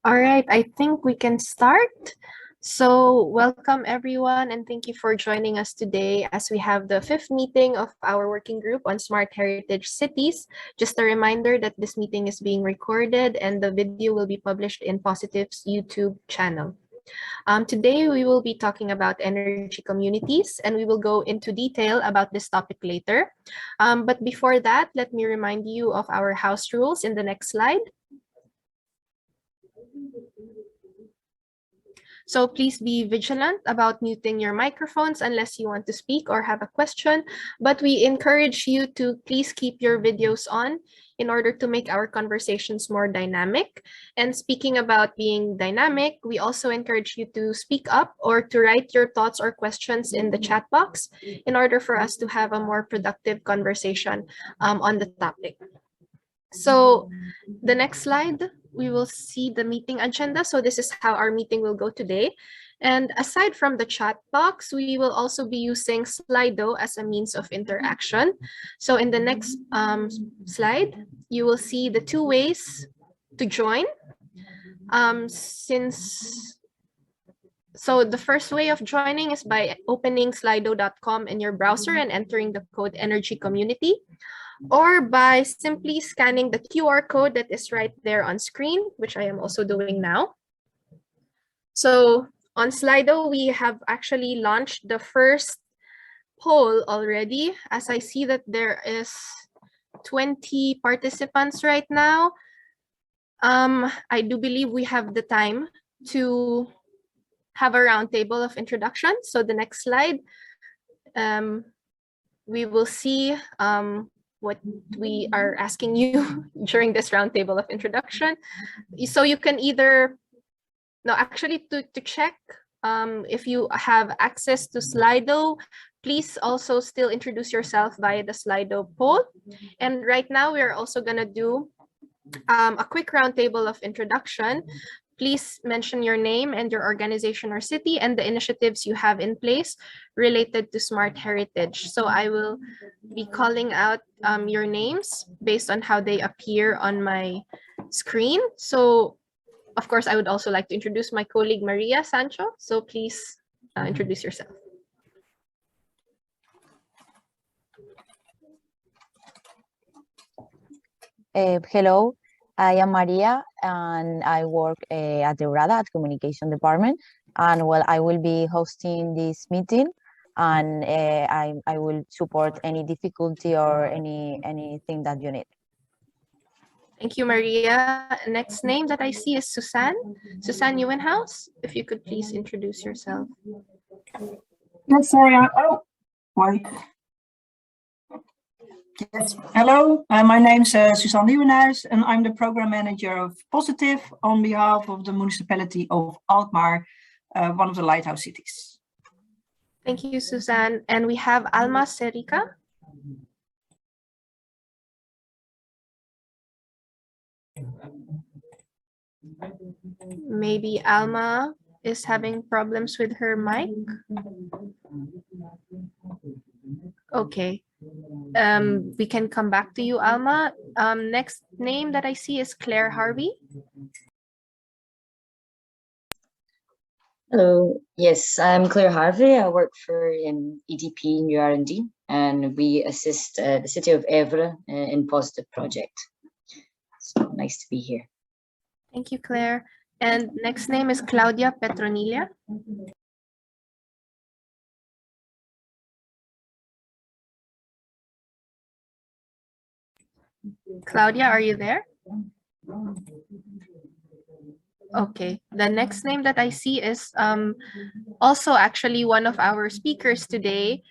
All right, I think we can start. So welcome everyone and thank you for joining us today as we have the 5th meeting of our working group on smart heritage cities. Just a reminder that this meeting is being recorded and the video will be published in Positive's YouTube channel. Today we will be talking about energy communities and we will go into detail about this topic later. But before that, let me remind you of our house rules in the next slide. So please be vigilant about muting your microphones unless you want to speak or have a question, but we encourage you to please keep your videos on in order to make our conversations more dynamic. And speaking about being dynamic, we also encourage you to speak up or to write your thoughts or questions in the chat box in order for us to have a more productive conversation on the topic. So the next slide, we will see the meeting agenda. So this is how our meeting will go today. And aside from the chat box, we will also be using Slido as a means of interaction. So in the next slide, you will see the 2 ways to join. So the first way of joining is by opening slido.com in your browser and entering the code Energy Community, or by simply scanning the QR code that is right there on screen, which I am also doing now. So on Slido, we have actually launched the first poll already, as I see that there is 20 participants right now. I do believe we have the time to have a roundtable of introduction. So the next slide, we will see what we are asking you during this roundtable of introduction. So you can either, no, actually to check if you have access to Slido, please also still introduce yourself via the Slido poll. And right now we are also gonna do a quick roundtable of introduction. Please mention your name and your organization or city and the initiatives you have in place related to smart heritage. So I will be calling out your names based on how they appear on my screen. So of course, I would also like to introduce my colleague, Maria Sancho. So please introduce yourself. Hello, I am Maria and I work at the URADA at Communication Department. And well, I will be hosting this meeting and I will support any difficulty or anything that you need. Thank you, Maria. Next name that I see is Suzanne. Suzanne Ewenhouse, if you could please introduce yourself. Yes, sorry. Wait. Yes, hello. My name is Suzanne Nieuwenhuis and I'm the program manager of Positive on behalf of the municipality of Alkmaar, one of the lighthouse cities. Thank you, Suzanne. And we have Alma Serica. Maybe Alma is having problems with her mic. Okay. We can come back to you, Alma. Next name that I see is Claire Harvey. Hello, yes, I'm Claire Harvey. I work for EDP in R&D, and we assist the city of Evere in Positive project. So nice to be here. Thank you, Claire. And next name is Claudia Petronilla. Claudia, are you there? Okay, the next name that I see is also actually one of our speakers today,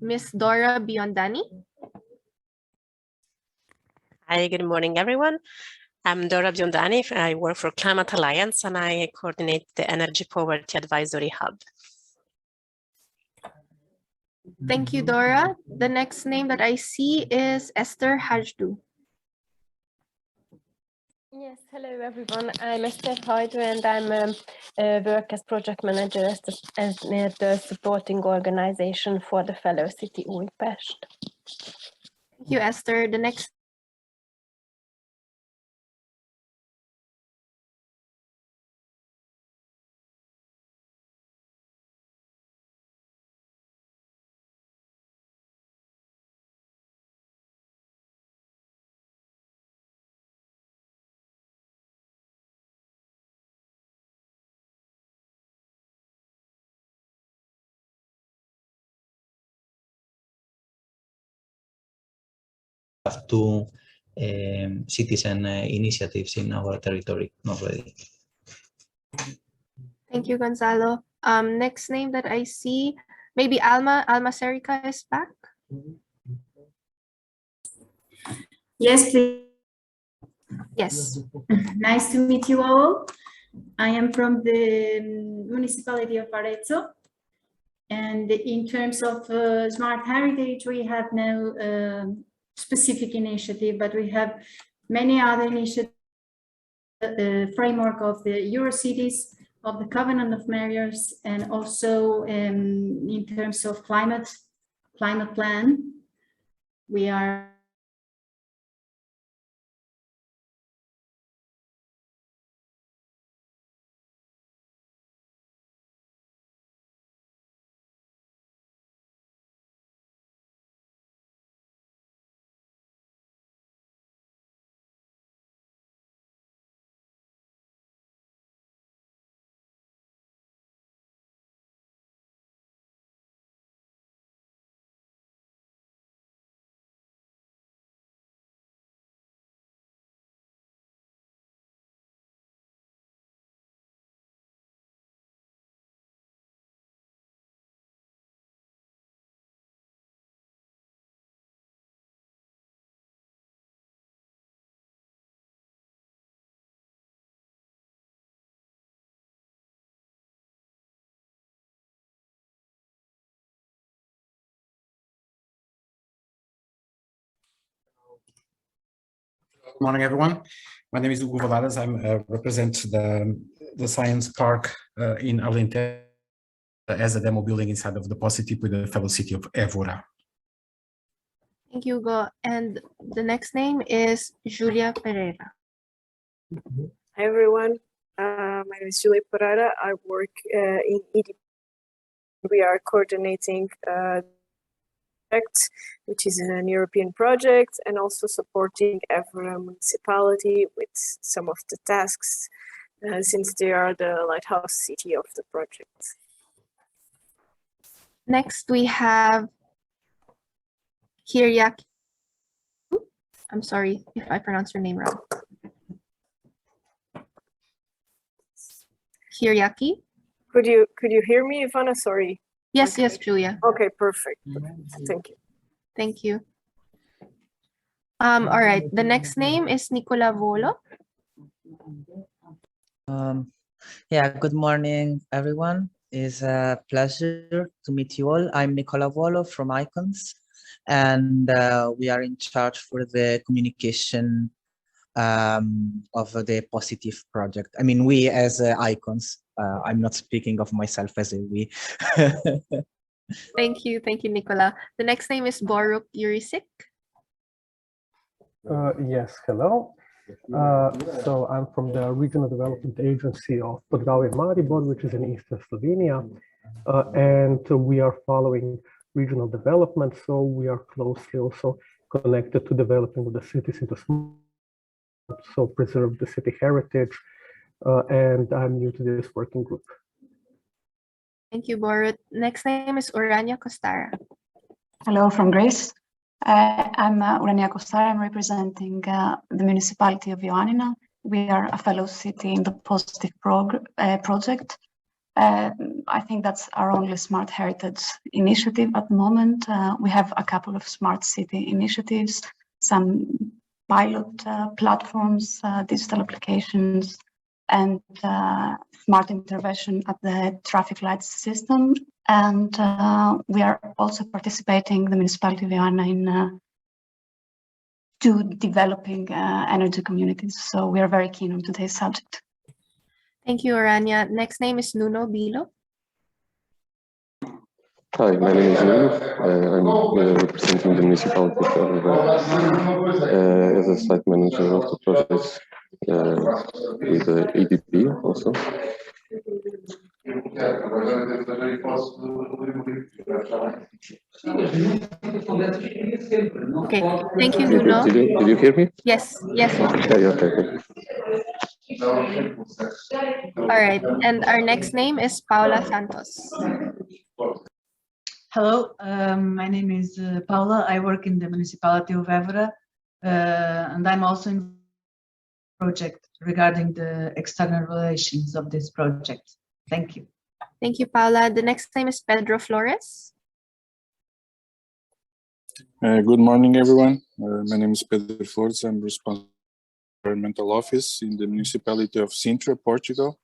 Miss Dora Biondani. Hi, good morning, everyone. I'm Dora Biondani. I work for Climate Alliance and I coordinate the Energy Poverty Advisory Hub. Thank you, Dora. The next name that I see is Esther Hajdu. Yes, hello everyone. I'm Esther Hajdu and I'm work as project manager at the supporting organization for the fellow city Újpest. Thank you, Esther. The next have two citizen initiatives in our territory already. Thank you, Gonzalo. Next name that I see, maybe Alma Serica is back. Yes, please. Yes. Nice to meet you all. I am from the municipality of Arezzo. And in terms of smart heritage, we have no specific initiative, but we have many other initiatives. The framework of the Eurocities, of the Covenant of Mayors, and also in terms of climate plan, we are Good morning, everyone. My name is Hugo Valadas. I represent the Science Park in Alentejo as a demo building inside of the POWERTY with the fellow city of Évora. Thank you, Hugo. And the next name is Julia Pereira. Hi, everyone. My name is Julia Pereira. I work in EDP. We are coordinating which is an European project, and also supporting Évora municipality with some of the tasks since they are the lighthouse city of the project. Next, we have Kyriaki. I'm sorry if I pronounced your name wrong. Kyriaki. Could you hear me, Ivana? Sorry. Yes, yes, Julia. Okay, perfect. Thank you. Thank you. All right, the next name is Nicola Volo. Yeah, good morning, everyone. It's a pleasure to meet you all. I'm Nicola Volo from Icons, and we are in charge for the communication of the Positive project. I mean, we as Icons. I'm not speaking of myself as a we. Thank you, Nicola. The next name is Boruk Yurisik. Yes, hello. So I'm from the Regional Development Agency of Podgavia Maribor, which is in eastern Slovenia, and we are following regional development. So we are closely also connected to developing of the cities into smart, so preserve the city heritage. And I'm new to this working group. Thank you, Borut. Next name is Urania Costara. Hello from Greece. I'm Urania Costara. I'm representing the municipality of Ioannina. We are a fellow city in the Positive project. I think that's our only smart heritage initiative at the moment. We have a couple of smart city initiatives, some pilot platforms, digital applications, and smart intervention at the traffic lights system. And we are also participating, the municipality of Ioannina, to developing energy communities. So we are very keen on today's subject. Thank you, Urania. Next name is Nuno Bilo. Hi, my name is Nuno. I'm representing the municipality as a site manager of the project with the EDP also. Okay, thank you, Nuno. Did you hear me? Yes, yes. Okay. All right, and our next name is Paula Santos. Hello, my name is Paula. I work in the municipality of Évora. and I'm also in project regarding the external relations of this project. Thank you. Thank you, Paula. The next name is Pedro Flores. Good morning, everyone. My name is Pedro Flores. I'm responsible for environmental office in the municipality of Sintra, Portugal.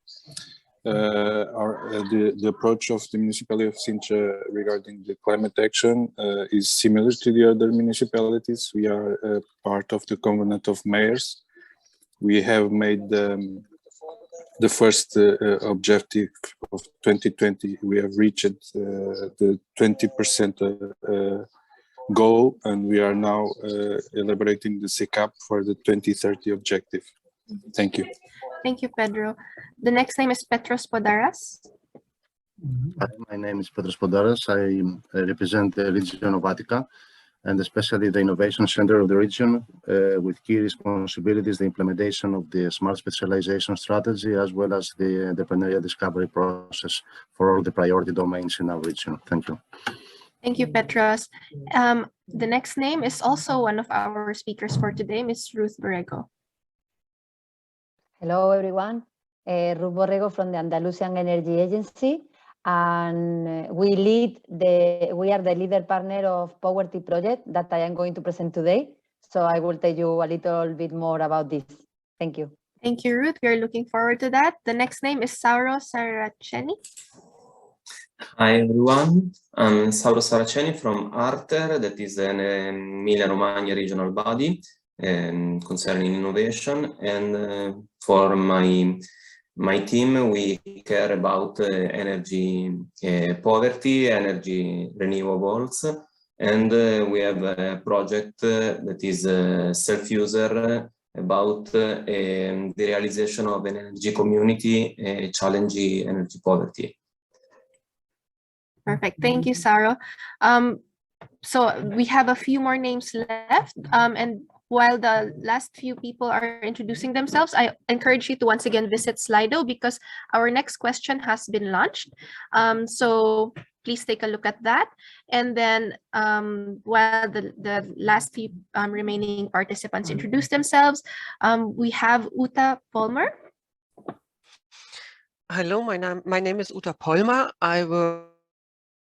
The approach of the municipality of Sintra regarding the climate action is similar to the other municipalities. We are part of the Covenant of Mayors. We have made the first objective of 2020. We have reached the 20% goal, and we are now elaborating the SECAP for the 2030 objective. Thank you. Thank you, Pedro. The next name is Petros Podaras. Hi, my name is Petros Podaras. I represent the region of Attica, and especially the innovation center of the region, with key responsibilities, the implementation of the smart specialization strategy, as well as the entrepreneurial discovery process for all the priority domains in our region. Thank you. Thank you, Petros. The next name is also one of our speakers for today, Ms. Ruth Borrego. Hello, everyone. Ruth Borrego from the Andalusian Energy Agency, and we are the leader partner of POWERTY project that I am going to present today. So I will tell you a little bit more about this. Thank you. Thank you, Ruth. We are looking forward to that. The next name is Sauro Saraceni. Hi everyone, I'm Sauro Saraceni from ARTER, that is an Emilia-Romagna regional body concerning innovation, and for my team we care about energy poverty, energy renewables, and we have a project that is self-user about the realization of an energy community challenging energy poverty. Perfect. Thank you, Sauro. So we have a few more names left. And while the last few people are introducing themselves, I encourage you to once again visit Slido because our next question has been launched. So please take a look at that. And then while the last few remaining participants introduce themselves, we have Uta Polmer. Hello, my name is Uta Polmer. I work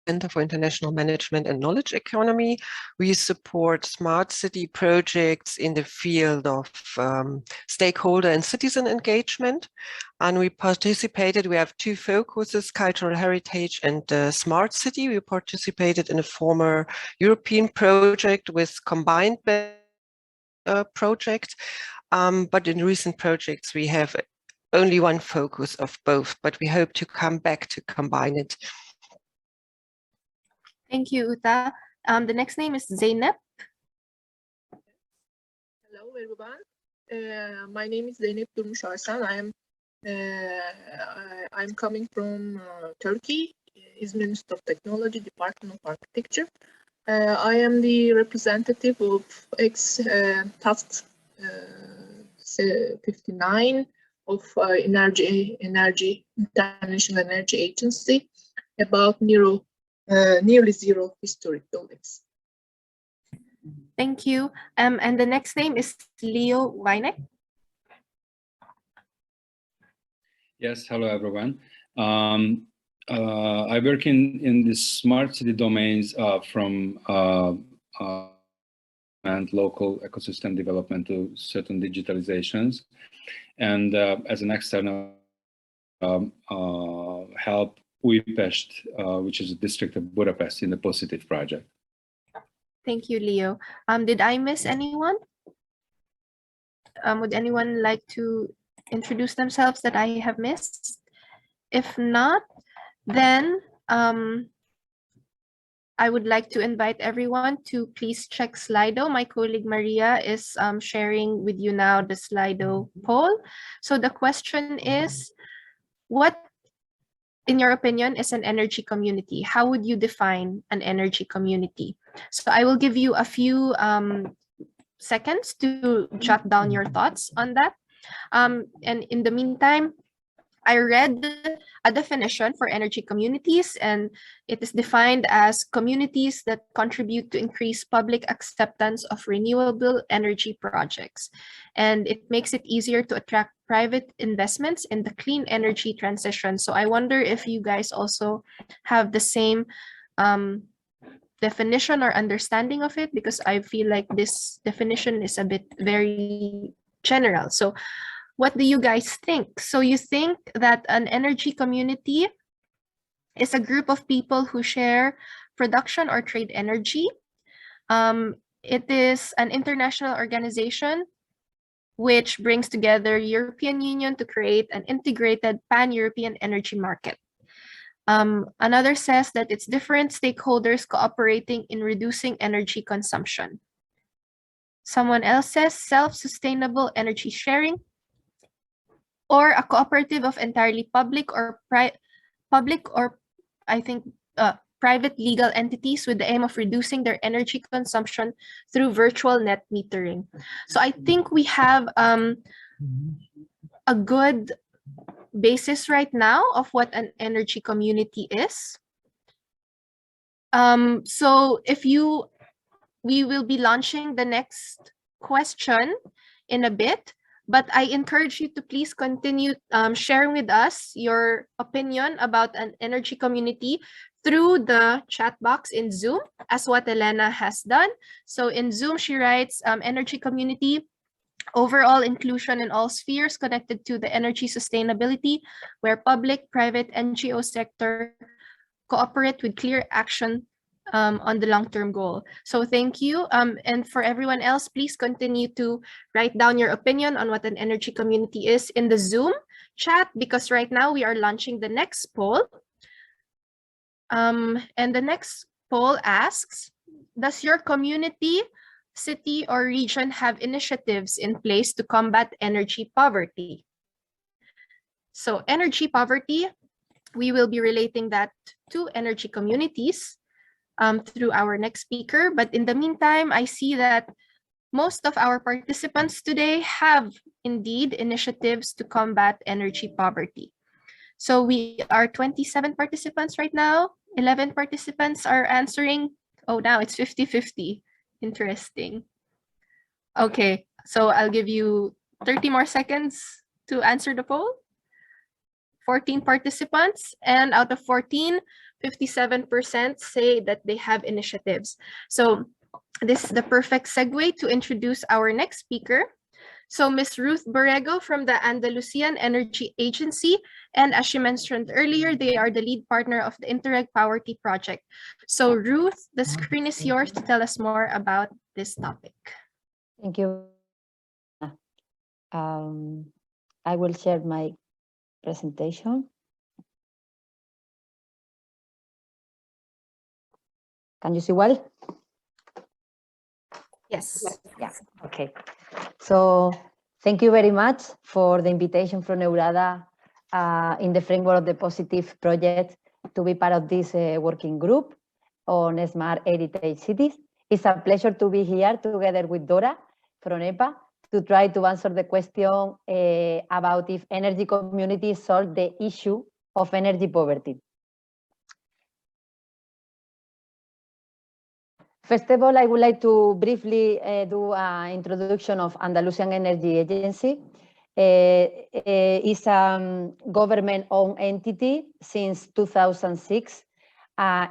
Center for International Management and Knowledge Economy. We support smart city projects in the field of stakeholder and citizen engagement. And we have two focuses, cultural heritage and smart city. We participated in a former European project with combined project. But in recent projects, we have only one focus of both, but we hope to come back to combine it. Thank you, Uta. The next name is Zeynep. Hello, everyone. My name is Zeynep Durmuş Arslan. I'm coming from Turkey, Izmir Institute of Technology, Department of Architecture. I am the representative of Task 59 of International Energy Agency about nearly zero historic buildings. Thank you. And the next name is Leo Weineck. Yes, hello everyone. I work in the smart city domains from and local ecosystem development to certain digitalizations, and as an external help Újpest, which is a district of Budapest, in the Positive project. Thank you, Leo. Did I miss anyone? Would anyone like to introduce themselves that I have missed? If not, then I would like to invite everyone to please check Slido. My colleague Maria is sharing with you now the Slido poll. So the question is, what, in your opinion, is an energy community? How would you define an energy community? So I will give you a few seconds to jot down your thoughts on that. And in the meantime, I read a definition for energy communities, and it is defined as communities that contribute to increase public acceptance of renewable energy projects. And it makes it easier to attract private investments in the clean energy transition. So I wonder if you guys also have the same definition or understanding of it, because I feel like this definition is a bit very general. So what do you guys think? So you think that an energy community is a group of people who share production or trade energy. It is an international organization which brings together European Union to create an integrated pan-European energy market. Another says that it's different stakeholders cooperating in reducing energy consumption. Someone else says self-sustainable energy sharing, or a cooperative of entirely public or private legal entities with the aim of reducing their energy consumption through virtual net metering. So I think we have a good basis right now of what an energy community is. So we will be launching the next question in a bit, but I encourage you to please continue sharing with us your opinion about an energy community through the chat box in Zoom, as what Elena has done. So in Zoom, she writes, energy community, overall inclusion in all spheres connected to the energy sustainability, where public, private, NGO sector cooperate with clear action on the long-term goal. So thank you. And for everyone else, please continue to write down your opinion on what an energy community is in the Zoom chat, because right now we are launching the next poll. And the next poll asks, does your community, city, or region have initiatives in place to combat energy poverty? So energy poverty, we will be relating that to energy communities through our next speaker. But in the meantime, I see that most of our participants today have indeed initiatives to combat energy poverty. So we are 27 participants right now. 11 participants are answering. Oh, now it's 50-50. Interesting. Okay, so I'll give you 30 more seconds to answer the poll. 14 participants, and out of 14, 57% say that they have initiatives. So this is the perfect segue to introduce our next speaker. So Ms. Ruth Borrego from the Andalusian Energy Agency, and as she mentioned earlier, they are the lead partner of the Interreg POWERTY project. So Ruth, the screen is yours to tell us more about this topic. Thank you. I will share my presentation. Can you see well? Yes. Yeah. Okay. So thank you very much for the invitation from Neurada in the framework of the Positive project to be part of this working group on smart heritage cities. It's a pleasure to be here together with Dora from EPA to try to answer the question about if energy communities solve the issue of energy poverty. First of all, I would like to briefly do an introduction of Andalusian Energy Agency. It's a government-owned entity since 2006.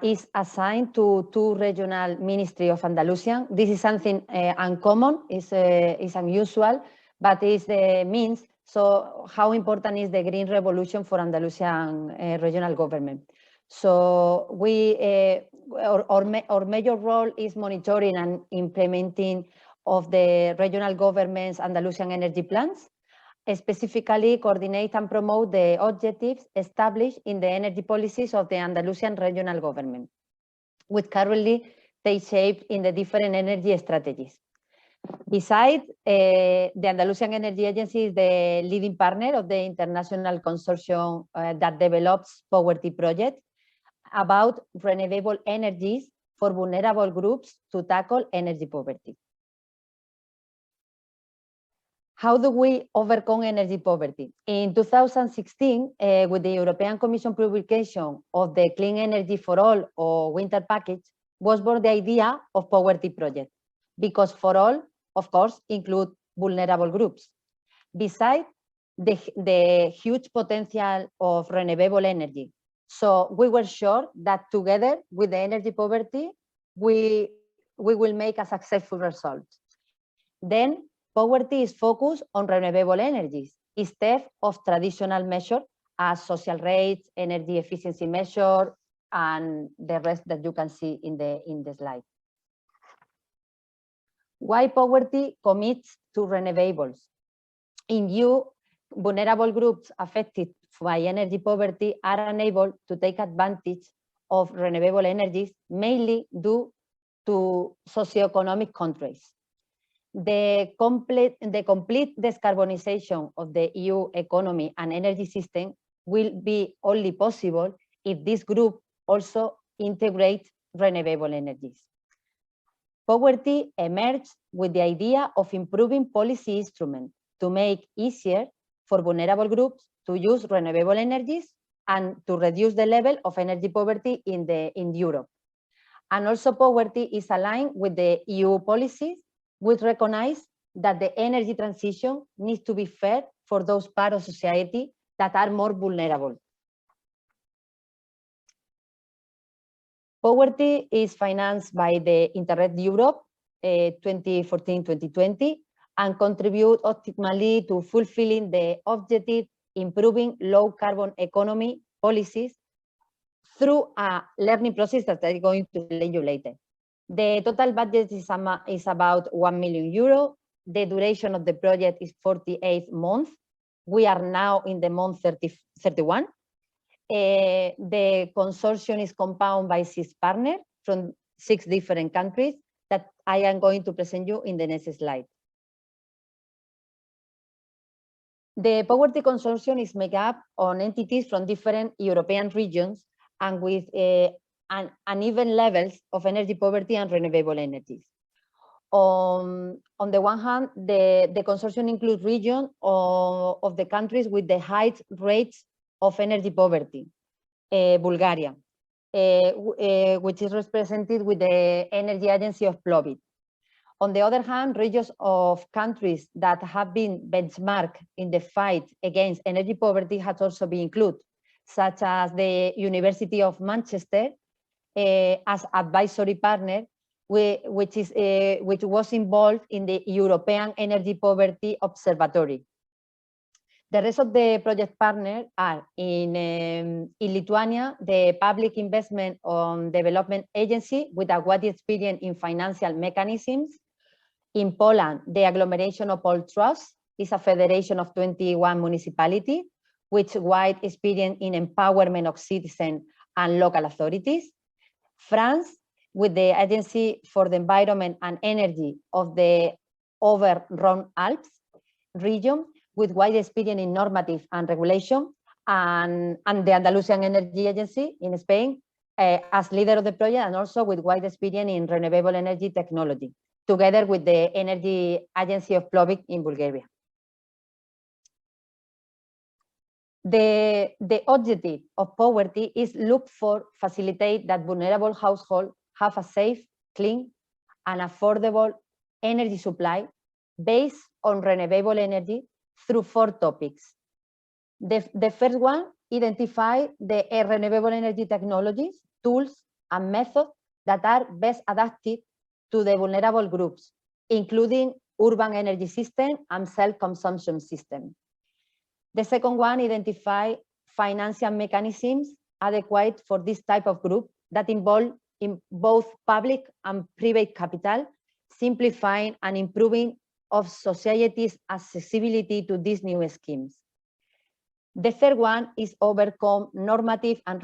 Is assigned to 2 regional ministries of Andalusian. This is something uncommon, is unusual, but is the means. So how important is the green revolution for Andalusian regional government? So our major role is monitoring and implementing of the regional government's Andalusian energy plans, specifically coordinate and promote the objectives established in the energy policies of the Andalusian regional government, which currently take shape in the different energy strategies. Besides, the Andalusian Energy Agency is the leading partner of the international consortium that develops POWERTY project about renewable energies for vulnerable groups to tackle energy poverty. How do we overcome energy poverty? In 2016, with the European Commission publication of the Clean Energy for All or Winter Package, was born the idea of POWERTY project, because for all, of course, include vulnerable groups. Besides the huge potential of renewable energy. So we were sure that together with the energy poverty, we will make a successful result. Then POWERTY is focused on renewable energies instead of traditional measures as social rates, energy efficiency measure, and the rest that you can see in the slide. Why POWERTY commits to renewables? In view, vulnerable groups affected by energy poverty are unable to take advantage of renewable energies, mainly due to socioeconomic constraints. The complete decarbonization of the EU economy and energy system will be only possible if this group also integrates renewable energies. POWERTY emerged with the idea of improving policy instruments to make easier for vulnerable groups to use renewable energies and to reduce the level of energy poverty in Europe. And also POWERTY is aligned with the EU policies, which recognize that the energy transition needs to be fair for those parts of society that are more vulnerable. POWERTY is financed by the Interreg Europe 2014-2020 and contribute optimally to fulfilling the objective improving low carbon economy policies through a learning process that I'm going to explain you later. The total budget is about €1 million. The duration of the project is 48 months. We are now in the month 31. The consortium is compounded by 6 partners from 6 different countries that I am going to present you in the next slide. The POWERTY consortium is made up of entities from different European regions and with uneven levels of energy poverty and renewable energies. On the one hand, the consortium includes regions of the countries with the highest rates of energy poverty, Bulgaria, which is represented with the energy agency of POWERTY. On the other hand, regions of countries that have been benchmarked in the fight against energy poverty has also been included, such as the University of Manchester as advisory partner, which was involved in the European Energy Poverty Observatory. The rest of the project partners are in Lithuania, the Public Investment on Development Agency with a wide experience in financial mechanisms. In Poland, the agglomeration of All Trust is a federation of 21 municipalities with wide experience in empowerment of citizens and local authorities. France, with the Agency for the Environment and Energy of the Auvergne-Rhône-Alpes region, with wide experience in normative and regulation, and the Andalusian Energy Agency in Spain as leader of the project, and also with wide experience in renewable energy technology, together with the Energy Agency of POWERTY in Bulgaria. The objective of POWERTY is look for facilitate that vulnerable households have a safe, clean, and affordable energy supply based on renewable energy through 4 topics. The first one, identify the renewable energy technologies, tools, and methods that are best adapted to the vulnerable groups, including urban energy system and self-consumption system. The second one, identify financial mechanisms adequate for this type of group that involve in both public and private capital, simplifying and improving of society's accessibility to these new schemes. The third one is overcome normative and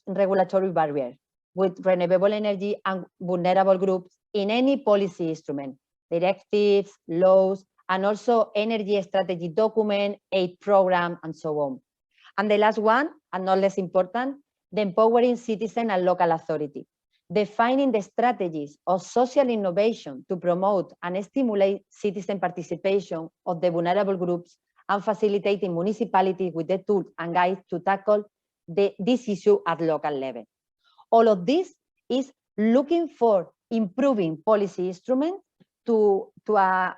regulatory barriers with renewable energy and vulnerable groups in any policy instrument, directives, laws, and also energy strategy document, aid program, and so on. And the last one, and not less important, the empowering citizen and local authority. defining the strategies of social innovation to promote and stimulate citizen participation of the vulnerable groups, and facilitating municipalities with the tools and guides to tackle this issue at local level. All of this is looking for improving policy instruments to a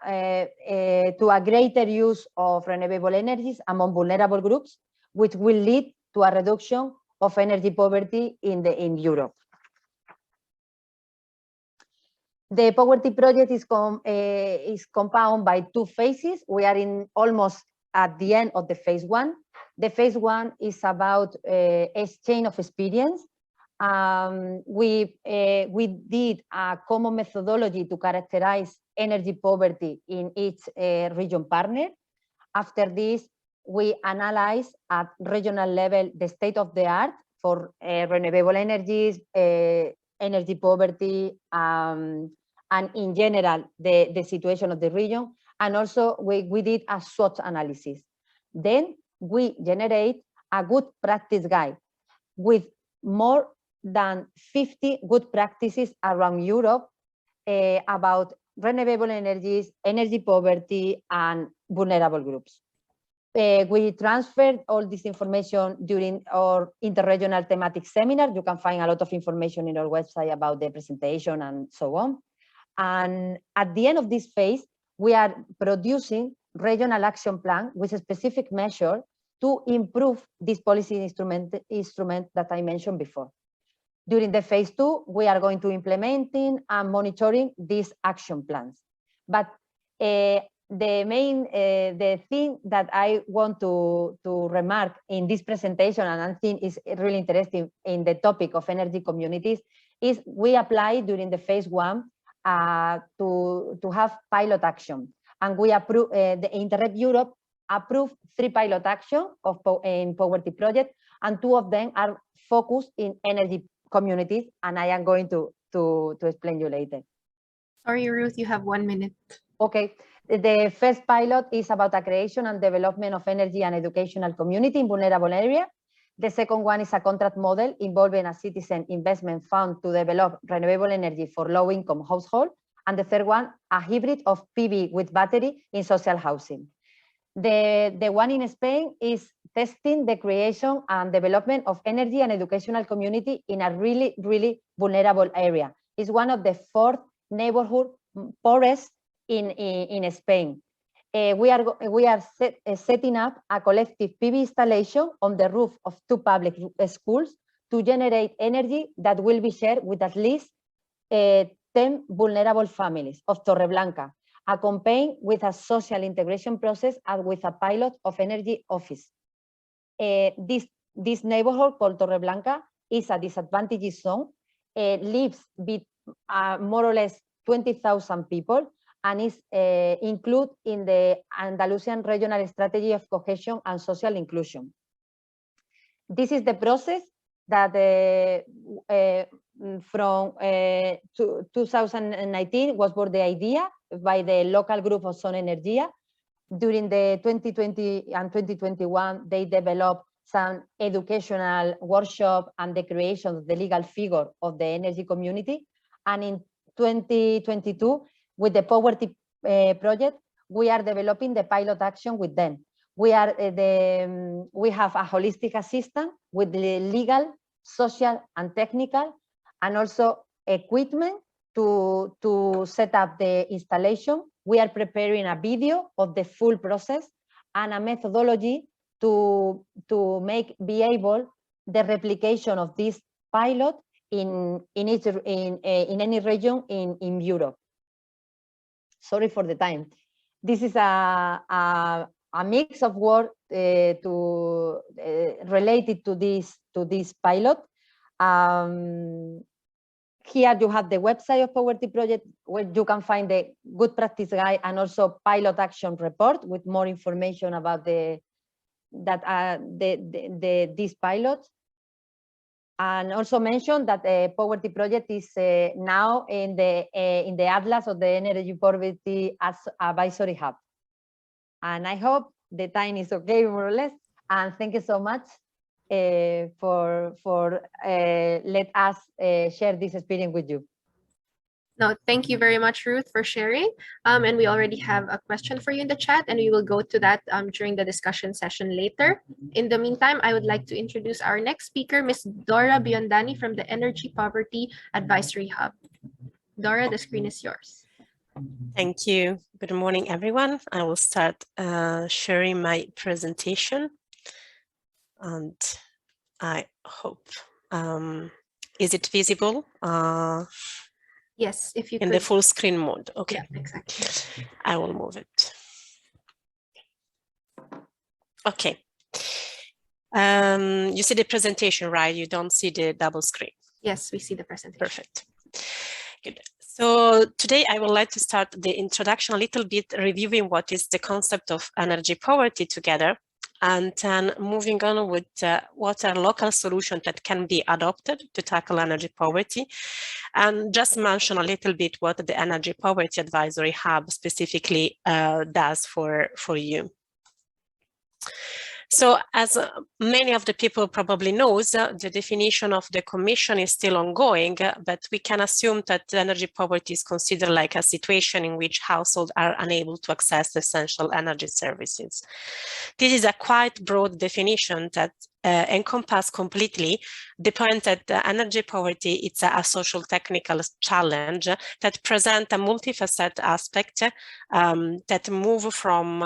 greater use of renewable energies among vulnerable groups, which will lead to a reduction of energy poverty in Europe. The POWERTY project is compounded by two phases. We are almost at the end of the phase one. The phase one is about exchange of experience. We did a common methodology to characterize energy poverty in each region partner. After this, we analyze at regional level the state of the art for renewable energies, energy poverty, and in general, the situation of the region. And also we did a SWOT analysis. Then we generate a good practice guide with more than 50 good practices around Europe about renewable energies, energy poverty, and vulnerable groups. We transferred all this information during our interregional thematic seminar. You can find a lot of information in our website about the presentation and so on. And at the end of this phase, we are producing regional action plan with a specific measure to improve this policy instrument that I mentioned before. During the phase two, we are going to implementing and monitoring these action plans. But the thing that I want to remark in this presentation, and I think is really interesting in the topic of energy communities, is we apply during the phase one to have pilot action. And we approve, the Interreg Europe approved 3 pilot actions in POWERTY project, and 2 of them are focused in energy communities, and I am going to explain you later. Sorry, Ruth, you have 1 minute. Okay. The first pilot is about the creation and development of energy and educational community in vulnerable area. The second one is a contract model involving a citizen investment fund to develop renewable energy for low-income households. And the third one, a hybrid of PV with battery in social housing. The one in Spain is testing the creation and development of energy and educational community in a really, really vulnerable area. It's one of the 4 neighborhood poorest in Spain. We are setting up a collective PV installation on the roof of 2 public schools to generate energy that will be shared with at least 10 vulnerable families of Torreblanca, accompanied with a social integration process and with a pilot of energy office. This neighborhood called Torreblanca is a disadvantaged zone, lives with more or less 20,000 people, and is included in the Andalusian regional strategy of cohesion and social inclusion. This is the process that from 2019 was born the idea by the local group of Son Energia. During the 2020 and 2021, they developed some educational workshop and the creation of the legal figure of the energy community. And in 2022, with the POWERTY project, we are developing the pilot action with them. We have a holistic assistant with the legal, social, and technical, and also equipment to set up the installation. We are preparing a video of the full process and a methodology to be able the replication of this pilot in any region in Europe. Sorry for the time. This is a mix of work related to this pilot. Here you have the website of POWERTY project, where you can find the good practice guide and also pilot action report with more information about these pilots. And also mention that the POWERTY project is now in the Atlas of the Energy Poverty Advisory Hub. And I hope the time is okay, more or less. And thank you so much. let us share this experience with you. No, thank you very much, Ruth, for sharing. And we already have a question for you in the chat, and we will go to that during the discussion session later. In the meantime, I would like to introduce our next speaker, Ms. Dora Biondani from the Energy Poverty Advisory Hub. Dora, the screen is yours. Thank you. Good morning, everyone. I will start sharing my presentation, and I hope, is it visible? Yes, if you in could. the full screen mode. Okay, yeah, exactly. I will move it. Okay. You see the presentation, right? You don't see the double screen. Yes, we see the presentation. Perfect. Good. So today I would like to start the introduction a little bit, reviewing what is the concept of energy poverty together, and then moving on with what are local solutions that can be adopted to tackle energy poverty, and just mention a little bit what the Energy Poverty Advisory Hub specifically does for you. So as many of the people probably knows, the definition of the Commission is still ongoing, but we can assume that energy poverty is considered like a situation in which households are unable to access essential energy services. This is a quite broad definition that encompasses completely the point that energy poverty is a social technical challenge that presents a multifaceted aspect that move from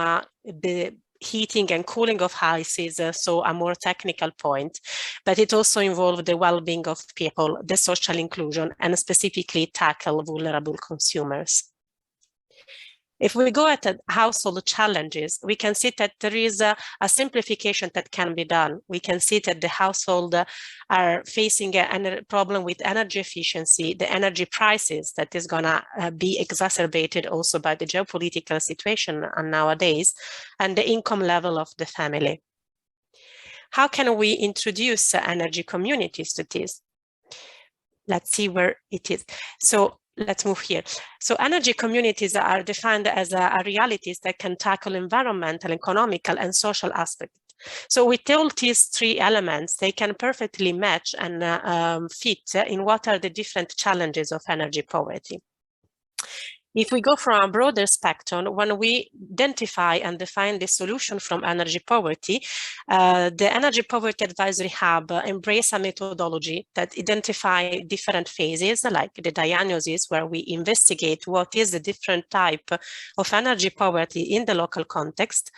the heating and cooling of houses, so a more technical point, but it also involves the well-being of people, the social inclusion, and specifically tackle vulnerable consumers. If we go at the household challenges, we can see that there is a simplification that can be done. We can see that the household are facing a problem with energy efficiency, the energy prices that is going to be exacerbated also by the geopolitical situation nowadays, and the income level of the family. How can we introduce energy communities to this? Let's see where it is. So let's move here. So energy communities are defined as realities that can tackle environmental, economical, and social aspects. So with all these three elements, they can perfectly match and fit in what are the different challenges of energy poverty. If we go from a broader spectrum, when we identify and define the solution from energy poverty, the Energy Poverty Advisory Hub embrace a methodology that identify different phases, like the diagnosis, where we investigate what is the different type of energy poverty in the local context,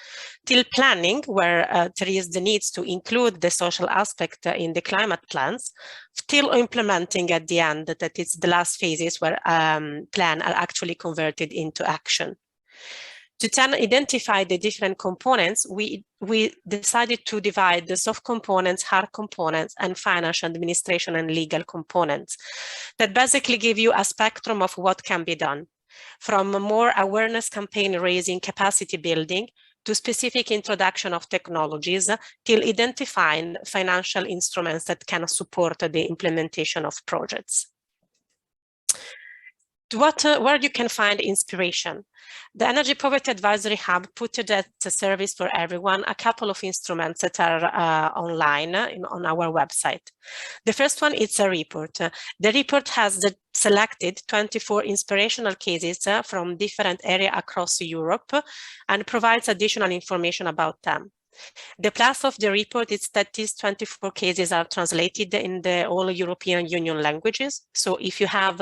till planning, where there is the needs to include the social aspect in the climate plans, till implementing at the end, that it's the last phases where plans are actually converted into action. To then identify the different components, we decided to divide the soft components, hard components, and financial, administration, and legal components that basically give you a spectrum of what can be done, from more awareness campaign raising, capacity building, to specific introduction of technologies, till identifying financial instruments that can support the implementation of projects. Where you can find inspiration. The Energy Poverty Advisory Hub put at the service for everyone a couple of instruments that are online on our website. The first one is a report. The report has selected 24 inspirational cases from different areas across Europe and provides additional information about them. The plus of the report is that these 24 cases are translated in all European Union languages. So if you have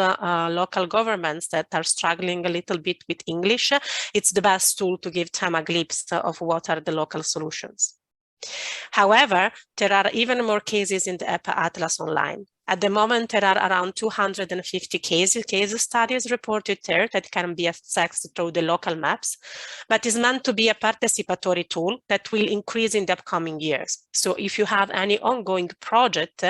local governments that are struggling a little bit with English, it's the best tool to give them a glimpse of what are the local solutions. However, there are even more cases in the EPA Atlas online. At the moment, there are around 250 case studies reported there that can be accessed through the local maps, but is meant to be a participatory tool that will increase in the upcoming years. So if you have any ongoing project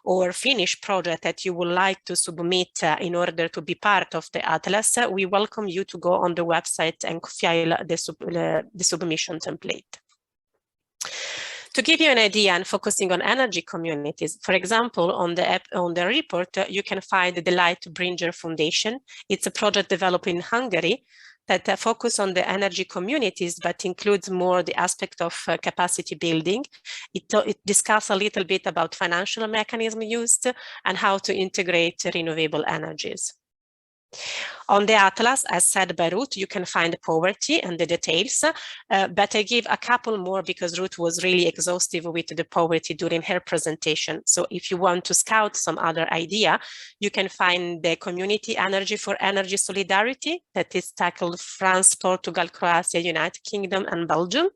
or finished project that you would like to submit in order to be part of the Atlas, we welcome you to go on the website and file the submission template. To give you an idea and focusing on energy communities, for example, on the report, you can find the Lightbringer Foundation. It's a project developed in Hungary that focus on the energy communities, but includes more the aspect of capacity building. It discusses a little bit about financial mechanism used and how to integrate renewable energies. On the atlas, as said by Ruth, you can find POWERTY and the details, but I give a couple more because Ruth was really exhaustive with the POWERTY during her presentation. So if you want to scout some other idea, you can find the Community Energy for Energy Solidarity that is tackled France, Portugal, Croatia, United Kingdom, and Belgium,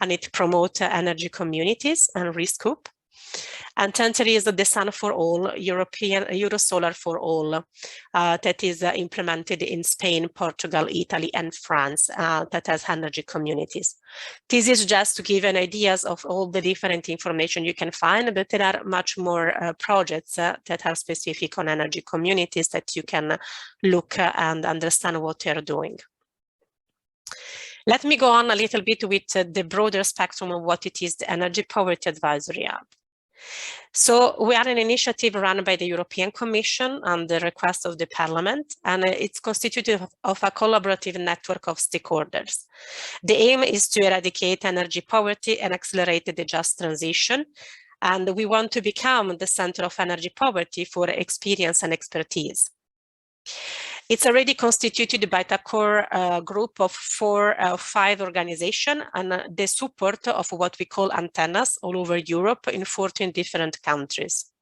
and it promotes energy communities and ReScoop. And then there is the Sun for All, Eurosolar for All, that is implemented in Spain, Portugal, Italy, and France, that has energy communities. This is just to give an idea of all the different information you can find, but there are much more projects that are specific on energy communities that you can look and understand what they're doing. Let me go on a little bit with the broader spectrum of what it is the Energy Poverty Advisory Hub. So we are an initiative run by the European Commission on the request of the Parliament, and it's constituted of a collaborative network of stakeholders. The aim is to eradicate energy poverty and accelerate the just transition, and we want to become the center of energy poverty for experience and expertise. It's already constituted by a core group of 5 organizations and the support of what we call antennas all over Europe in 14 different countries.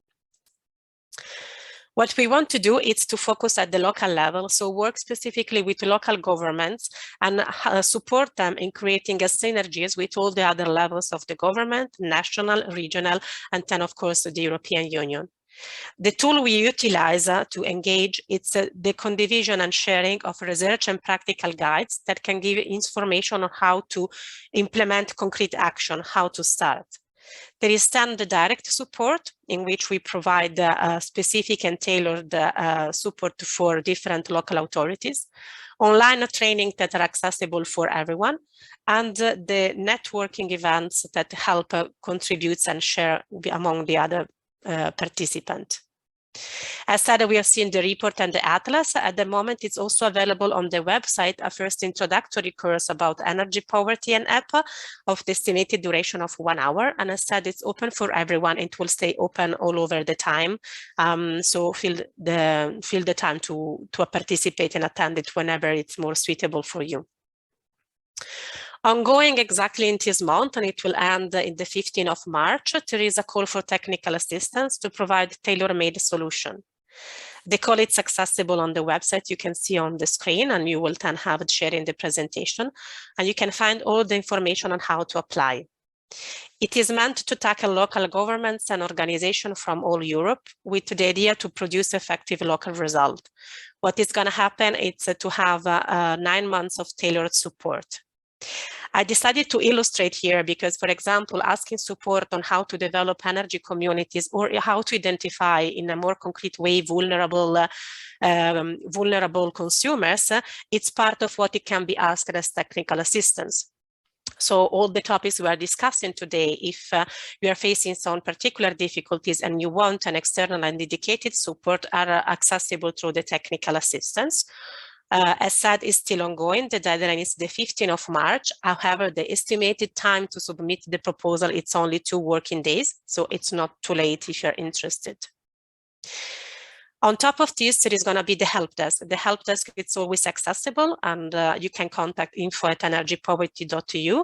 What we want to do is to focus at the local level, so work specifically with local governments and support them in creating synergies with all the other levels of the government, national, regional, and then of course the European Union. The tool we utilize to engage, it's the condivision and sharing of research and practical guides that can give information on how to implement concrete action, how to start. There is then the direct support, in which we provide specific and tailored support for different local authorities, online training that are accessible for everyone, and the networking events that help contribute and share among the other participant. As said, we have seen the report and the atlas. At the moment, it's also available on the website, a first introductory course about energy poverty and EPA of the estimated duration of 1 hour. And as said, it's open for everyone. It will stay open all over the time. So feel the time to participate and attend it whenever it's more suitable for you. Ongoing exactly in this month, and it will end in the 15th of March, there is a call for technical assistance to provide tailor-made solution. The call is accessible on the website you can see on the screen, and you will then have it shared in the presentation, and you can find all the information on how to apply. It is meant to tackle local governments and organizations from all Europe with the idea to produce effective local result. What is going to happen is to have 9 months of tailored support. I decided to illustrate here because, for example, asking support on how to develop energy communities or how to identify in a more concrete way vulnerable consumers, it's part of what it can be asked as technical assistance. So all the topics we are discussing today, if you are facing some particular difficulties and you want an external and dedicated support, are accessible through the technical assistance. As said, is still ongoing. The deadline is the 15th of March. However, the estimated time to submit the proposal, it's only 2 working days. So it's not too late if you're interested. On top of this, there is going to be the help desk. The help desk, it's always accessible, and you can contact info@energypoverty.eu.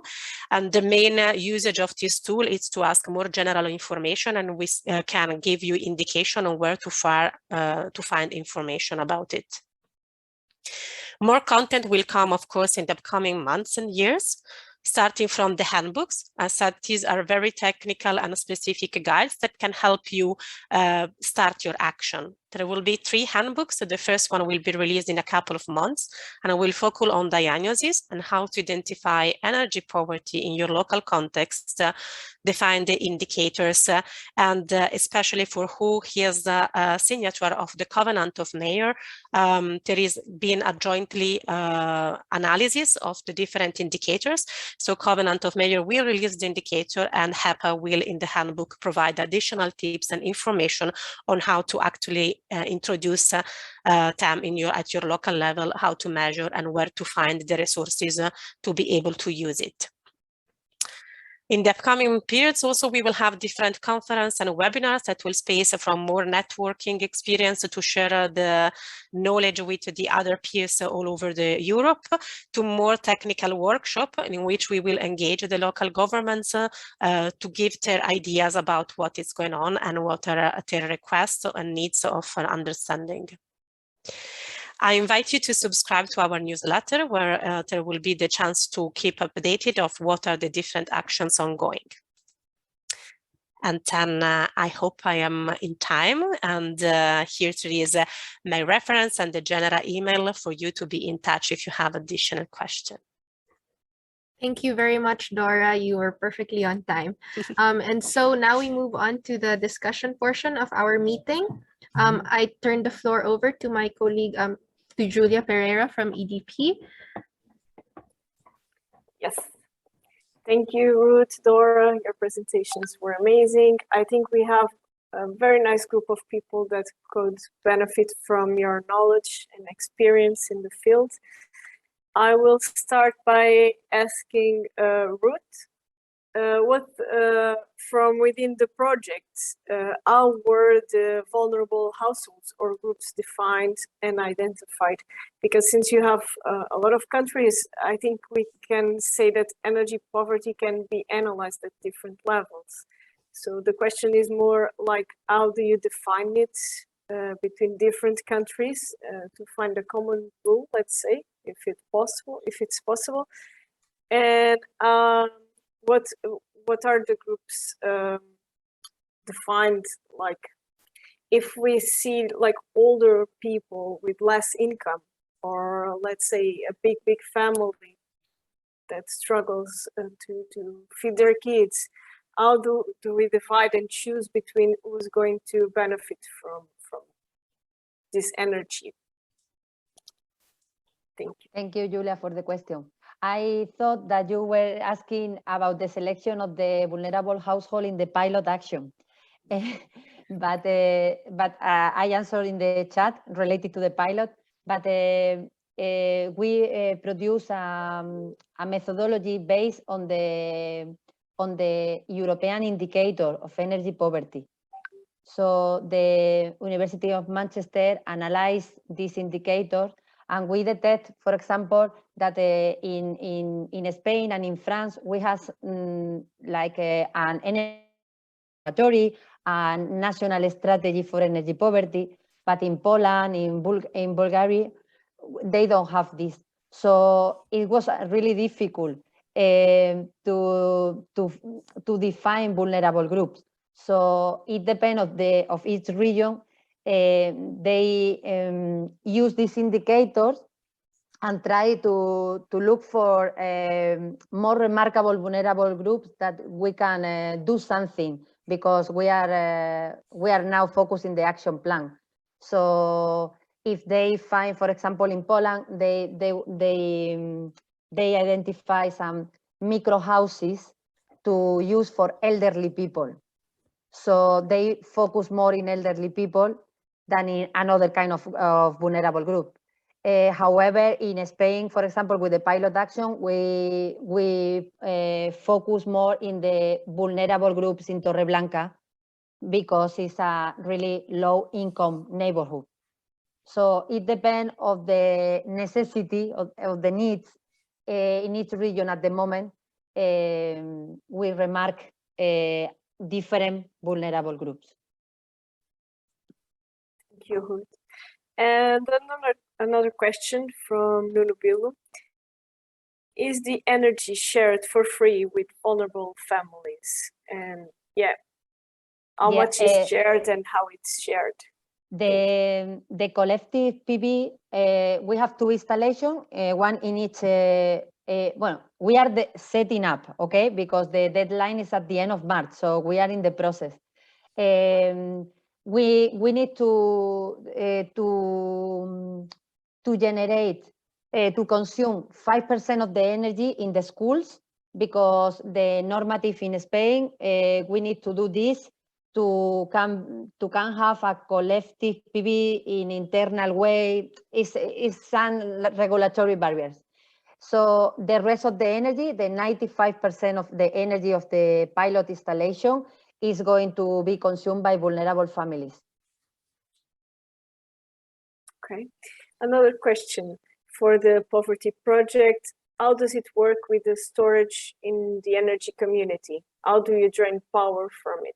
And the main usage of this tool is to ask more general information, and we can give you indication on where to find information about it. More content will come, of course, in the upcoming months and years, starting from the handbooks. As said, these are very technical and specific guides that can help you start your action. There will be 3 handbooks. So the first one will be released in a couple of months, and will focus on diagnosis and how to identify energy poverty in your local context, define the indicators, and especially for who is the signature of the Covenant of Mayor, there is been a jointly analysis of the different indicators. So Covenant of Mayor will release the indicator, and HEPA will in the handbook provide additional tips and information on how to actually introduce them at your local level, how to measure and where to find the resources to be able to use it. In the upcoming periods also, we will have different conferences and webinars that will space from more networking experience to share the knowledge with the other peers all over Europe, to more technical workshop in which we will engage the local governments to give their ideas about what is going on and what are their requests and needs of understanding. I invite you to subscribe to our newsletter, where there will be the chance to keep updated of what are the different actions ongoing. And then I hope I am in time, and here is my reference and the general email for you to be in touch if you have additional questions. Thank you very much, Dora. You were perfectly on time. And so now we move on to the discussion portion of our meeting. I turn the floor over to my colleague, to Julia Pereira from EDP. Yes. Thank you, Ruth, Dora. Your presentations were amazing. I think we have a very nice group of people that could benefit from your knowledge and experience in the field. I will start by asking Ruth, what from within the project, how were the vulnerable households or groups defined and identified? Because since you have a lot of countries, I think we can say that energy poverty can be analyzed at different levels. So the question is more like, how do you define it between different countries to find a common rule, let's say, if it's possible, and what are the groups defined? Like, if we see like older people with less income, or let's say a big family that struggles to feed their kids, how do we divide and choose between who's going to benefit from this energy? Thank you. Thank you, Julia, for the question. I thought that you were asking about the selection of the vulnerable household in the pilot action. but I answered in the chat related to the pilot, but we produce a methodology based on the European indicator of energy poverty. So the University of Manchester analyzed this indicator, and we detect, for example, that in Spain and in France, we have like an energy and national strategy for energy poverty, but in Poland, in Bulgaria, they don't have this. So it was really difficult to define vulnerable groups. So it depends of each region. They use these indicators and try to look for more remarkable vulnerable groups that we can do something, because we are now focusing the action plan. So if they find, for example, in Poland, they identify some micro houses to use for elderly people. So they focus more in elderly people than in another kind of vulnerable group. However, in Spain, for example, with the pilot action, we focus more in the vulnerable groups in Torreblanca, because it's a really low income neighborhood. So it depends on the necessity of the needs in each region at the moment. We remark different vulnerable groups. Thank you, Ruth. And another question from Renewable. Is the energy shared for free with vulnerable families? And yeah, how much is shared and how it's shared? The collective PV, we have two installations, one in each. Well, we are setting up, okay, because the deadline is at the end of March, so we are in the process. We need to generate, to consume 5% of the energy in the schools, because the normative in Spain, we need to do this to can have a collective PV in internal way is some regulatory barriers. So the rest of the energy, the 95% of the energy of the pilot installation is going to be consumed by vulnerable families. Okay, another question for the poverty project. How does it work with the storage in the energy community? How do you drain power from it?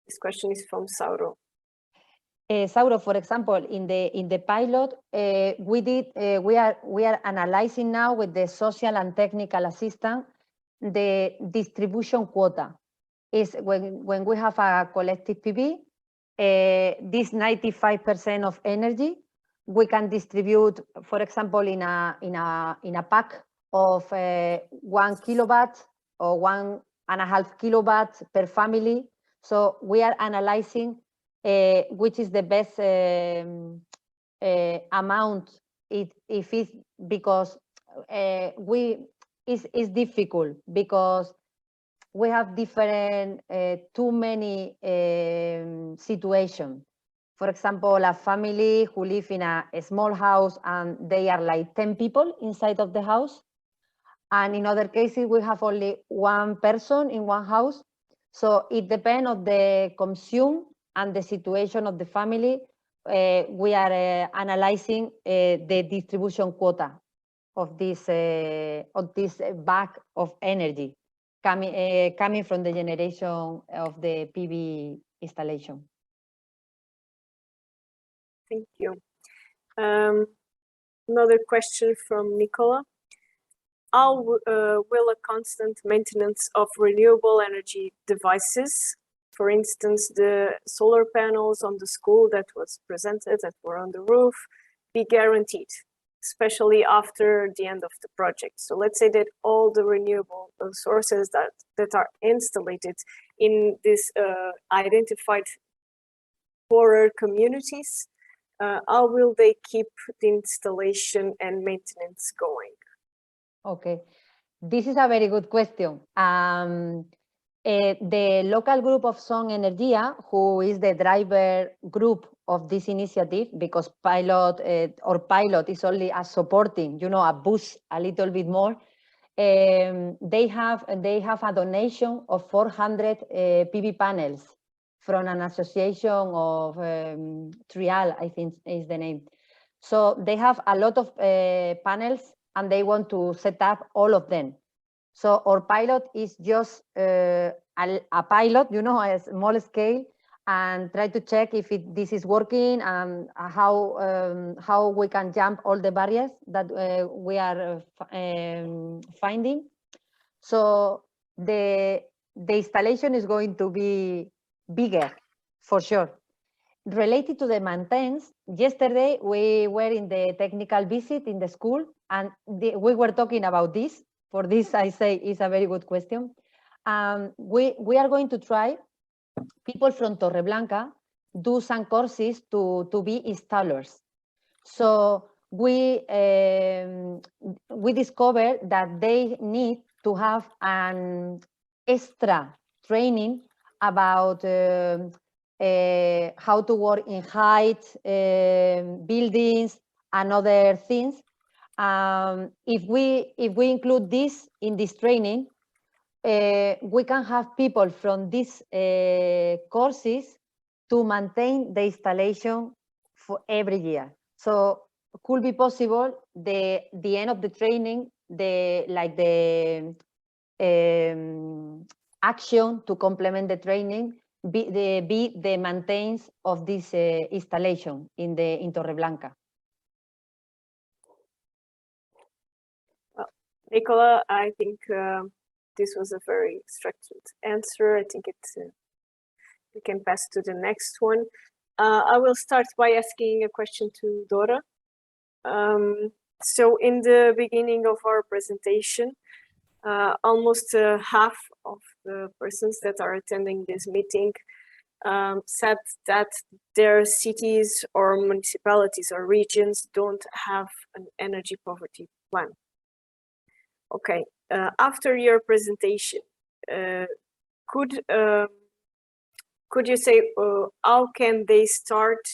This question is from Sauro. Sauro, for example, in the pilot, we are analyzing now with the social and technical assistant the distribution quota. Is when we have a collective PV, this 95% of energy we can distribute, for example, in a pack of 1 kilowatt or 1.5 kilowatts per family. So we are analyzing which is the best amount. If it's because it's difficult because we have different too many situations. For example, a family who live in a small house and they are like 10 people inside of the house. And in other cases, we have only one person in one house. So it depends on the consume and the situation of the family. We are analyzing the distribution quota of this bag of energy coming from the generation of the PV installation. Thank you. Another question from Nicola. How will a constant maintenance of renewable energy devices, for instance, the solar panels on the school that was presented, that were on the roof, be guaranteed, especially after the end of the project? So let's say that all the renewable sources that are installed in this identified poorer communities, how will they keep the installation and maintenance going? Okay, this is a very good question. The local group of Son Energia, who is the driver group of this initiative, because pilot is only a supporting, a boost a little bit more. They have a donation of 400 PV panels from an association of Trial, I think is the name. So they have a lot of panels and they want to set up all of them. So our pilot is just a pilot, a small scale, and try to check if this is working and how we can jump all the barriers that we are finding. So the installation is going to be bigger, for sure. Related to the maintenance, yesterday we were in the technical visit in the school and we were talking about this. For this, I say it's a very good question. We are going to try, people from Torreblanca do some courses to be installers. So we discovered that they need to have an extra training about how to work in height, buildings, and other things. If we include this in this training, we can have people from these courses to maintain the installation for every year. So could be possible the end of the training, the action to complement the training be the maintenance of this installation in Torreblanca. Nicola, I think this was a very structured answer. I think we can pass to the next one. I will start by asking a question to Dora. So in the beginning of our presentation, almost half of the persons that are attending this meeting said that their cities or municipalities or regions don't have an energy poverty plan. Okay, after your presentation, could could you say how can they start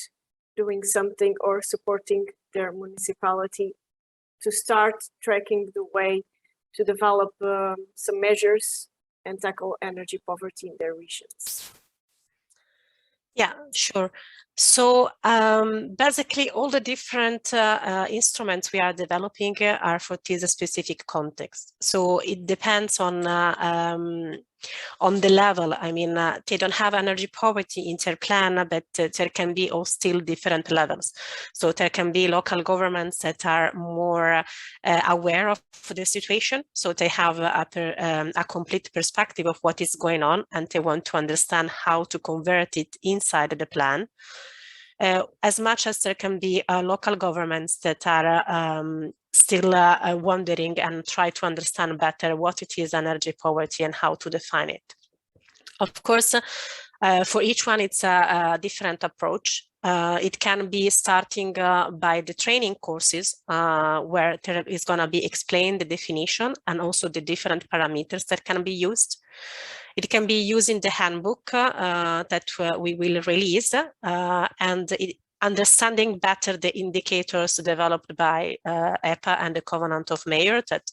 doing something or supporting their municipality to start tracking the way to develop some measures and tackle energy poverty in their regions? Yeah, sure. So basically, all the different instruments we are developing are for this specific context. So it depends on the level. I mean, they don't have energy poverty in their plan, but there can be all still different levels. So there can be local governments that are more aware of the situation. So they have a complete perspective of what is going on, and they want to understand how to convert it inside the plan. As much as there can be local governments that are still wondering and try to understand better what it is energy poverty and how to define it. Of course, for each one, it's a different approach. It can be starting by the training courses where there is going to be explained the definition and also the different parameters that can be used. It can be using the handbook that we will release and understanding better the indicators developed by EPA and the Covenant of Mayors. That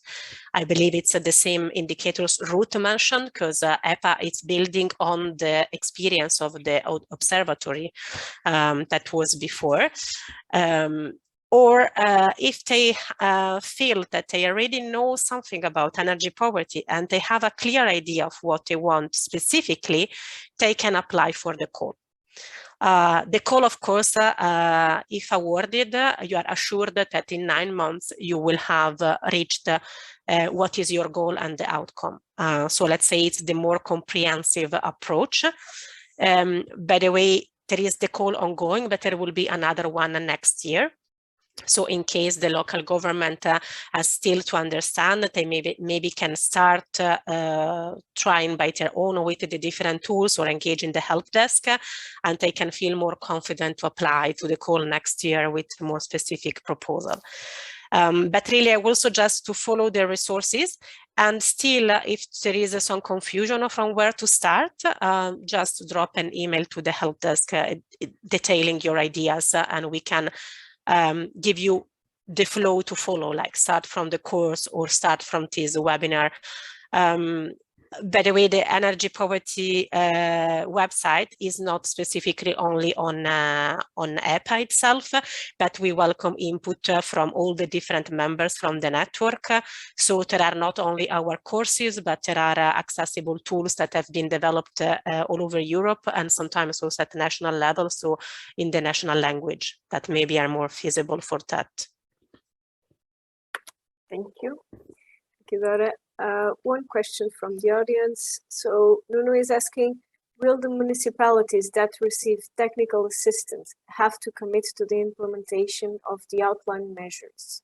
I believe it's the same indicators Ruth mentioned, because EPA is building on the experience of the observatory that was before. Or if they feel that they already know something about energy poverty and they have a clear idea of what they want specifically, they can apply for the call. The call, of course, if awarded, you are assured that in 9 months you will have reached what is your goal and the outcome. So let's say it's the more comprehensive approach. By the way, there is the call ongoing, but there will be another one next year. So in case the local government has still to understand, they maybe can start trying by their own with the different tools or engage in the help desk, and they can feel more confident to apply to the call next year with a more specific proposal. But really, I will suggest to follow the resources, and still, if there is some confusion from where to start, just drop an email to the help desk detailing your ideas, and we can give you the flow to follow, like start from the course or start from this webinar. By the way, the energy poverty website is not specifically only on EPA itself, but we welcome input from all the different members from the network. So there are not only our courses, but there are accessible tools that have been developed all over Europe and sometimes also at national level, so in the national language that maybe are more feasible for that. Thank you. Thank you, Dora. One question from the audience. So Nuno is asking, will the municipalities that receive technical assistance have to commit to the implementation of the outlined measures?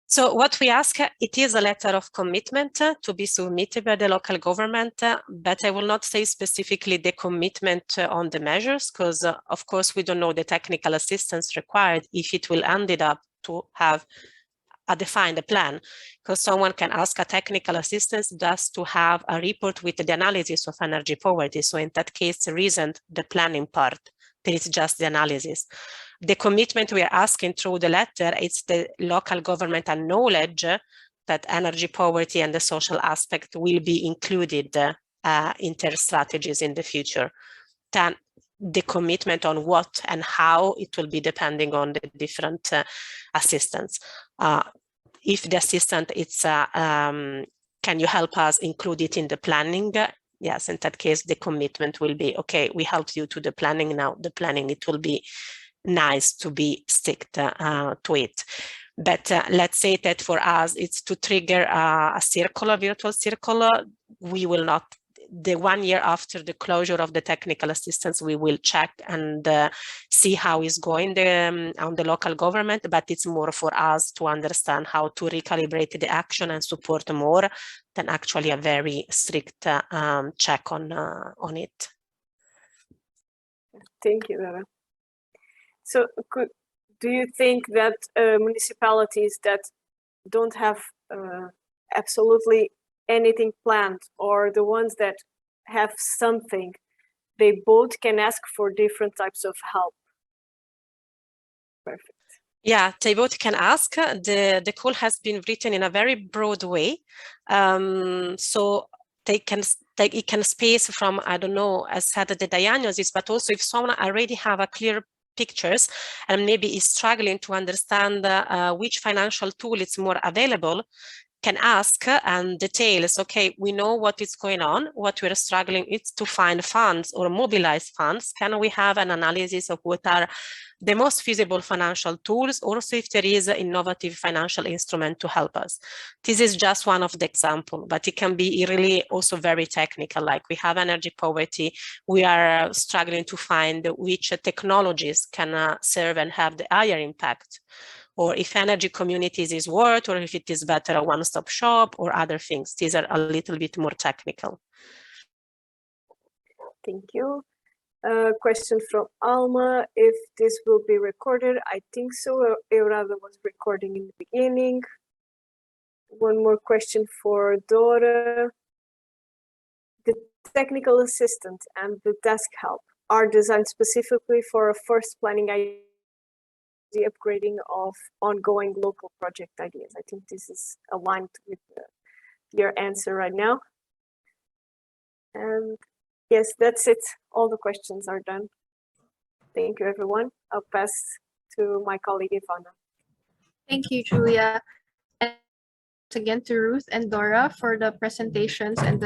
So what we ask, it is a letter of commitment to be submitted by the local government, but I will not say specifically the commitment on the measures, because of course we don't know the technical assistance required if it will end up to have define the plan, because someone can ask a technical assistance just to have a report with the analysis of energy poverty. So in that case, there isn't the planning part, there is just the analysis. The commitment we are asking through the letter, it's the local government knowledge that energy poverty and the social aspect will be included in their strategies in the future. Then the commitment on what and how it will be depending on the different assistance. If the assistant, it's can you help us include it in the planning? Yes, in that case, the commitment will be, okay, we helped you to the planning. Now the planning, it will be nice to be stick to it. But let's say that for us, it's to trigger a circle, a virtual circle. We will not, the 1 year after the closure of the technical assistance, we will check and see how it's going on the local government, but it's more for us to understand how to recalibrate the action and support more than actually a very strict check on it. Thank you, Dora. So do you think that municipalities that don't have absolutely anything planned, or the ones that have something, they both can ask for different types of help. Perfect. Yeah, they both can ask. The call has been written in a very broad way. So it can space from, I don't know, as said, the diagnosis, but also if someone already have a clear pictures and maybe is struggling to understand which financial tool is more available, can ask and details, okay, we know what is going on, what we're struggling is to find funds or mobilize funds. Can we have an analysis of what are the most feasible financial tools, also if there is an innovative financial instrument to help us? This is just one of the examples, but it can be really also very technical, like we have energy poverty, we are struggling to find which technologies can serve and have the higher impact, or if energy communities is worth, or if it is better a one-stop shop or other things. These are a little bit more technical. Thank you. Question from Alma, if this will be recorded. I think so. Eurada was recording in the beginning. One more question for Dora. The technical assistant and the desk help are designed specifically for a first planning idea, the upgrading of ongoing local project ideas. I think this is aligned with your answer right now. And yes, that's it. All the questions are done. Thank you, everyone. I'll pass to my colleague, Ivana. Thank you, Julia. And again to Ruth and Dora for the presentations and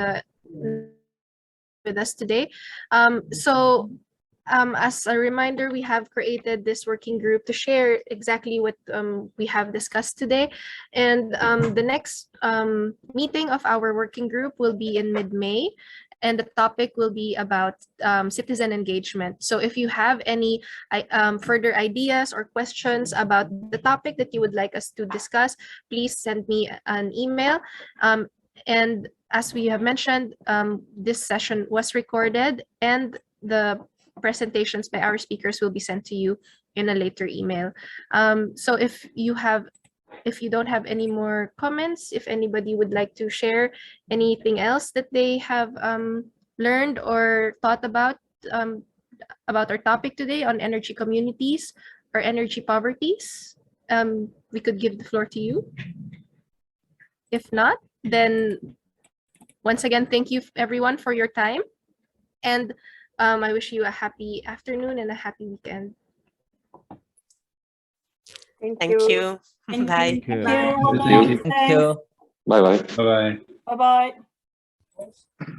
with us today. As a reminder, we have created this working group to share exactly what we have discussed today. And the next meeting of our working group will be in mid-May. And the topic will be about citizen engagement. So if you have any further ideas or questions about the topic that you would like us to discuss, please send me an email. And as we have mentioned, this session was recorded and the presentations by our speakers will be sent to you in a later email. So if you don't have any more comments, if anybody would like to share anything else that they have learned or thought about our topic today on energy communities or energy poverties, we could give the floor to you. If not, then once again, thank you everyone for your time. And I wish you a happy afternoon and a happy weekend. Thank you. Thank Bye. you. Thank you. Bye-bye. Bye bye. Bye bye. Bye-bye.